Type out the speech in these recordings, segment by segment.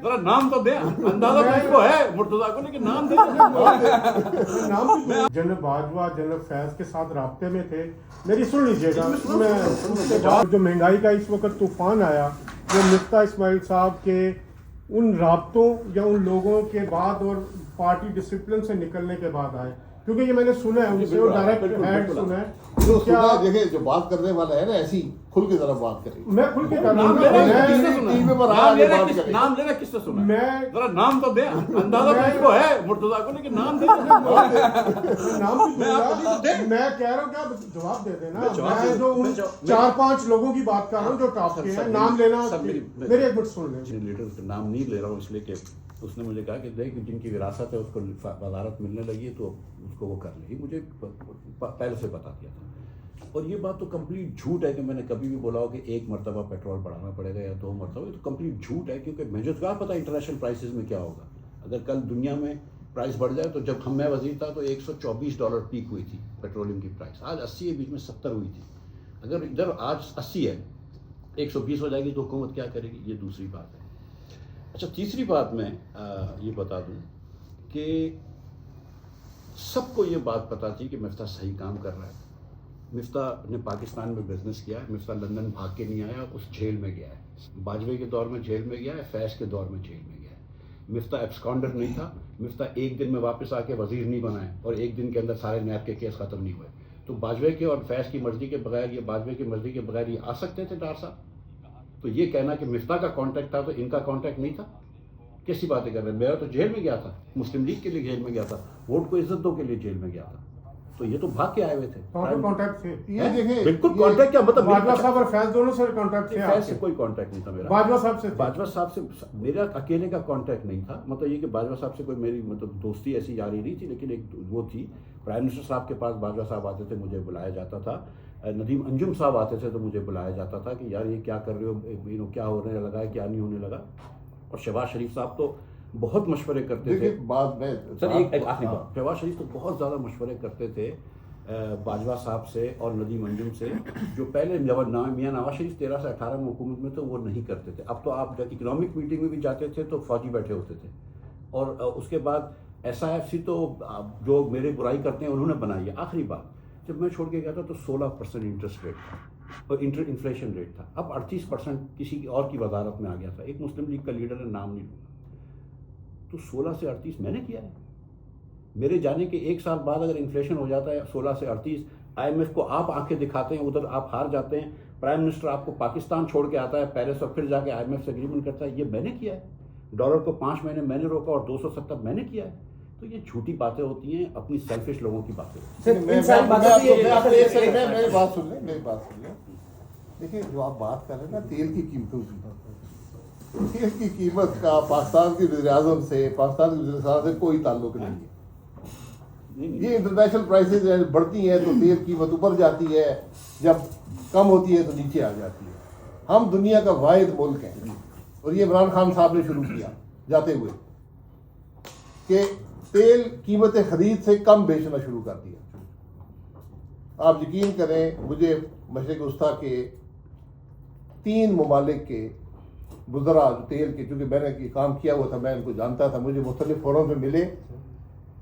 जरा नाम तो दे, अंदाजा तो इसको है मुर्तजा को, लेकिन नाम दे। जनरल बाजवा जनरल फैज के साथ राब्ते में थे। मेरी सुन लीजिएगा, मैं उसके बाद जो महंगाई का इस वक्त तूफान आया, वो मिफ्ता इस्माइल साहब के उन राब्तों या उन लोगों के बाद और पार्टी डिसिप्लिन से निकलने के बाद आए, क्योंकि ये मैंने सुना है उनसे और डायरेक्ट हैड सुना है। जो क्या देखिए, जो बात करने वाला है ना, ऐसी खुल के जरा बात करें। मैं खुल के नाम लेना किससे सुना? मैं जरा नाम तो दे, अंदाजा तो इसको है मुर्तजा को, लेकिन नाम दे। नाम मैं कह रहा हूँ, क्या जवाब दे देना। मैं जो उन 4-5 लोगों की बात कर रहा हूँ जो टॉप के हैं, नाम लेना मेरे एक मिनट सुन लें। लीडर का नाम नहीं ले रहा हूँ इसलिए कि उसने मुझे कहा कि देख, जिनकी विरासत है उसको वजारत मिलने लगी तो उसको वो कर लेगी। मुझे पहले से बता दिया था। और ये बात तो कंप्लीट झूठ है कि मैंने कभी भी बोला हो कि 1 मरतबा पेट्रोल बढ़ाना पड़ेगा या 2 मरतबा। तो कंप्लीट झूठ है, क्योंकि मुझे तो क्या पता इंटरनेशनल प्राइसेस में क्या होगा। अगर कल दुनिया में प्राइस बढ़ जाए, तो जब मैं वजीर था तो $124 पीक हुई थी पेट्रोलियम की प्राइस, आज 80 है, बीच में 70 हुई थी। अगर इधर आज 80 है, 120 हो जाएगी तो हुकूमत क्या करेगी, ये दूसरी बात है। अच्छा, तीसरी बात मैं ये बता दूं कि सबको ये बात पता थी कि मिफ्ता सही काम कर रहा है। मिफ्ता ने पाकिस्तान में बिजनेस किया है। मिफ्ता लंदन भाग के नहीं आया, उस जेल में गया है। बाजवे के दौर में जेल में गया है, फैज़ के दौर में जेल में गया है। मिफ्ता एब्सकॉन्डर नहीं था। मिफ्ता एक दिन में वापस आके वजीर नहीं बनाए और एक दिन के अंदर सारे नैब के केस ख़त्म नहीं हुए। तो बाजवे के और फैज़ की मर्जी के बगैर, ये बाजवे की मर्जी के बगैर ये आ सकते थे डार साहब? तो ये कहना कि मिफ्ता का कॉन्टैक्ट था तो इनका कॉन्टैक्ट नहीं था, कैसी बातें कर रहे हैं? मेरा तो जेल में गया था, मुस्लिम लीग के लिए जेल में गया था, वोट को इज्जत दो के लिए जेल में गया था। तो ये तो भाग के आए हुए थे। कॉन्टैक्ट थे, ये देखें, बिल्कुल कॉन्टैक्ट क्या मतलब? बाजवा साहब और फैज दोनों से कॉन्टैक्ट थे? फैज से कोई कॉन्टैक्ट नहीं था मेरा। बाजवा साहब से? बाजवा साहब से मेरा अकेले का कॉन्टैक्ट नहीं था। मतलब ये कि बाजवा साहब से कोई मेरी मतलब दोस्ती ऐसी जारी नहीं थी, लेकिन एक वो थी, प्राइम मिनिस्टर साहब के पास बाजवा साहब आते थे, मुझे बुलाया जाता था। नदीम अंजुम साहब आते थे तो मुझे बुलाया जाता था कि यार ये क्या कर रहे हो, क्या होने लगा है, क्या नहीं होने लगा। और शहबाज शरीफ साहब तो बहुत मशवरे करते थे। बात में सर एक आखिरी बात, शहबाज शरीफ तो बहुत ज़्यादा मशवरे करते थे बाजवा साहब से और नदीम अंजुम से, जो पहले मियाँ नवाज शरीफ 13 से 18 में हुकूमत में तो वो नहीं करते थे। अब तो आप जब इकोनॉमिक मीटिंग में भी जाते थे तो फौजी बैठे होते थे। और उसके बाद SIFC तो जो मेरे बुराई करते हैं उन्होंने बनाई है। आखिरी बात, जब मैं छोड़ के गया था तो 16% इंटरेस्ट रेट था और इन्फ्लेशन रेट था। अब 38% किसी की और की वजारत में आ गया था। एक मुस्लिम लीग का लीडर है, नाम नहीं लूँगा। तो 16 से 38 मैंने किया है। मेरे जाने के 1 साल बाद अगर इन्फ्लेशन हो जाता है 16 से 38, IMF को आप आंखें दिखाते हैं, उधर आप हार जाते हैं, प्राइम मिनिस्टर आपको पाकिस्तान छोड़ के आता है पेरिस और फिर जाके IMF से एग्रीमेंट करता है, ये मैंने किया है। डॉलर को 5 महीने मैंने रोका और 270 मैंने किया है। तो ये झूठी बातें होती हैं, अपनी सेल्फिश लोगों की बातें होती हैं। मेरी बात सुन लें। देखिए, जो आप बात कर रहे हैं ना तेल की कीमतों की, तेल की कीमत का पाकिस्तान के वज़ीर-ए-आज़म से, पाकिस्तान के वज़ीर-ए-आज़म से कोई ताल्लुक नहीं है। ये इंटरनेशनल प्राइसेस बढ़ती हैं तो तेल की कीमत ऊपर जाती है, जब कम होती है तो नीचे आ जाती है। हम दुनिया का वाहिद मुल्क हैं, और ये इमरान खान साहब ने शुरू किया जाते हुए कि तेल कीमत खरीद से कम बेचना शुरू कर दिया। आप यकीन करें, मुझे मशरिक़ वस्ता के 3 ममालिक के बुज़रा तेल के, चूँकि मैंने काम किया हुआ था, मैं इनको जानता था, मुझे मुख्तलिफ फोरम में मिले।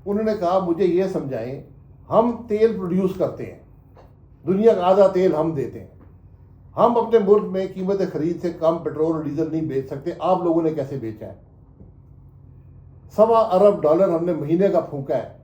उन्होंने कहा मुझे ये समझाएं, हम तेल प्रोड्यूस करते हैं, दुनिया का आधा तेल हम देते हैं, हम अपने मुल्क में कीमत खरीद से कम पेट्रोल और डीजल नहीं बेच सकते, आप लोगों ने कैसे बेचा है? $1.25 अरब हमने महीने का फूंका है।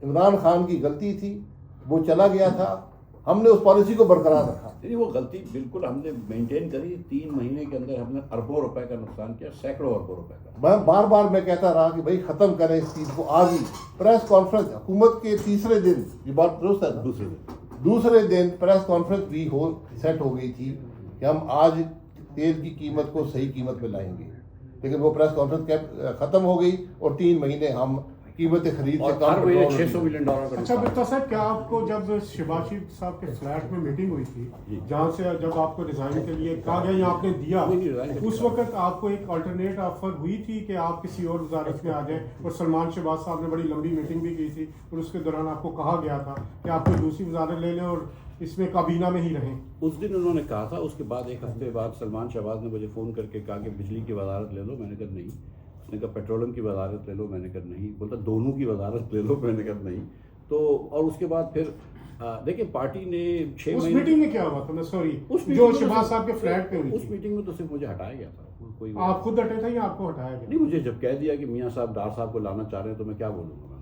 इमरान खान की गलती थी, वो चला गया था, हमने उस पॉलिसी को बरकरार रखा। नहीं, वो गलती बिल्कुल हमने मेंटेन करी। 3 महीने के अंदर हमने अरबों रुपए का नुकसान किया, सैकड़ों अरबों रुपए का। मैं बार मैं कहता रहा कि भाई ख़त्म करें इस चीज़ को। आज ही प्रेस कॉन्फ्रेंस हुकूमत के तीसरे दिन, ये बात दुरुस्त है ना, दूसरे दिन प्रेस कॉन्फ्रेंस भी सेट हो गई थी कि हम आज तेल की कीमत को सही कीमत पे लाएंगे, लेकिन वो प्रेस कॉन्फ्रेंस ख़त्म हो गई और 3 महीने हम कीमत खरीद से कम $600 मिलियन का। अच्छा बिट्टा साहब, क्या आपको जब शहबाज शरीफ साहब के फ्लैट में मीटिंग हुई थी, जहाँ से जब आपको रिजाइन के लिए कहा गया या आपने दिया, उस वक्त आपको एक अल्टरनेट ऑफर हुई थी कि आप किसी और वजारत में आ जाएं, और सलमान शहबाज साहब ने बड़ी लंबी मीटिंग भी की थी और उसके दौरान आपको कहा गया था कि आप कोई दूसरी वजारत ले लें और इसमें काबीना में ही रहें? उस दिन उन्होंने कहा था। उसके बाद 1 हफ्ते बाद सलमान शहबाज ने मुझे फ़ोन करके कहा कि बिजली की वजारत ले लो। मैंने कहा नहीं, उसने कहा पेट्रोलियम की वजारत ले लो, मैंने कहा नहीं। बोलता दोनों की वजारत ले लो, मैंने कहा नहीं। तो और उसके बाद फिर देखिए पार्टी ने 6 उस महीने मीटिंग में क्या हुआ था? मैं सॉरी, उस जो मीटिंग में शहबाज तो साहब के फ्लैट पे हुई उस थी, मीटिंग में तो सिर्फ मुझे हटाया गया था। कोई आप खुद हटे थे या आपको हटाया गया? नहीं, मुझे जब कह दिया कि मियाँ साहब डार साहब को लाना चाह रहे हैं तो मैं क्या बोलूँगा।